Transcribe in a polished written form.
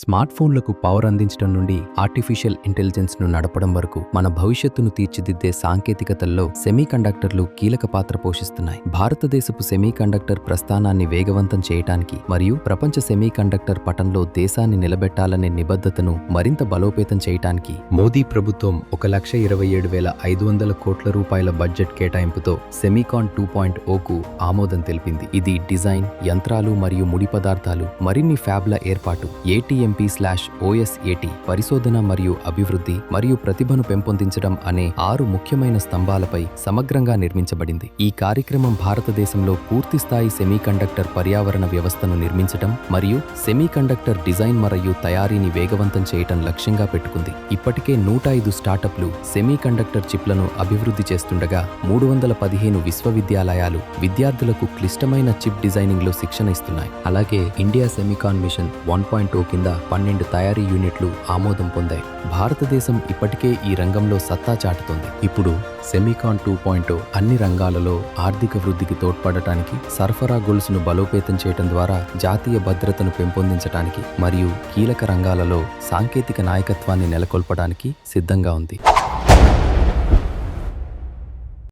Smart ఫోన్లకు power అందించడం నుండి ఆర్టిఫిషియల్ ఇంటెలిజెన్స్ ను నడపడం వరకు మన భవిష్యత్తును తీర్చిదిద్దే సాంకేతికతల్లో సెమీకండక్టర్లు కీలక పాత్ర పోషిస్తున్నాయి. భారతదేశపు సెమీకండక్టర్ ప్రస్థానాన్ని వేగవంతం చేయటానికి మరియు ప్రపంచ సెమీకండక్టర్ పటంలో దేశాన్ని నిలబెట్టాలనే నిబద్ధతను మరింత బలోపేతం చేయటానికి మోదీ ప్రభుత్వం 1,27,500 కోట్ల రూపాయల బడ్జెట్ కేటాయింపుతో సెమీకాన్ 2.0కు ఆమోదం తెలిపింది. ఇది డిజైన్, యంత్రాలు మరియు ముడి పదార్థాలు, మరిన్ని ఫ్యాబ్ల ఏర్పాటు, ATMP/OSAT, పరిశోధన మరియు అభివృద్ధి మరియు ప్రతిభను పెంపొందించడం అనే 6 ముఖ్యమైన స్తంభాలపై సమగ్రంగా నిర్మించబడింది. ఈ కార్యక్రమం భారతదేశంలో పూర్తిస్థాయి సెమీకండక్టర్ పర్యావరణ వ్యవస్థను నిర్మించడం మరియు సెమీకండక్టర్ డిజైన్ మరియు తయారీని వేగవంతం చేయటం లక్ష్యంగా పెట్టుకుంది. ఇప్పటికే 105 స్టార్టప్లు సెమీకండక్టర్ చిప్లను అభివృద్ధి చేస్తుండగా 315 విశ్వవిద్యాలయాలు విద్యార్థులకు క్లిష్టమైన చిప్ డిజైనింగ్లో శిక్షణ ఇస్తున్నాయి. అలాగే ఇండియా సెమీకాన్ మిషన్ 1.0 కింద 12 తయారీ యూనిట్లు ఆమోదం పొందాయి. భారతదేశం ఇప్పటికే ఈ రంగంలో సత్తా చాటుతోంది. ఇప్పుడు సెమీకాన్ 2.0 అన్ని రంగాలలో ఆర్థిక వృద్ధికి తోడ్పడటానికి, సరఫరా గొలుసును బలోపేతం చేయడం ద్వారా జాతీయ భద్రతను పెంపొందించడానికి మరియు కీలక రంగాలలో సాంకేతిక నాయకత్వాన్ని నెలకొల్పడానికి సిద్ధంగా ఉంది.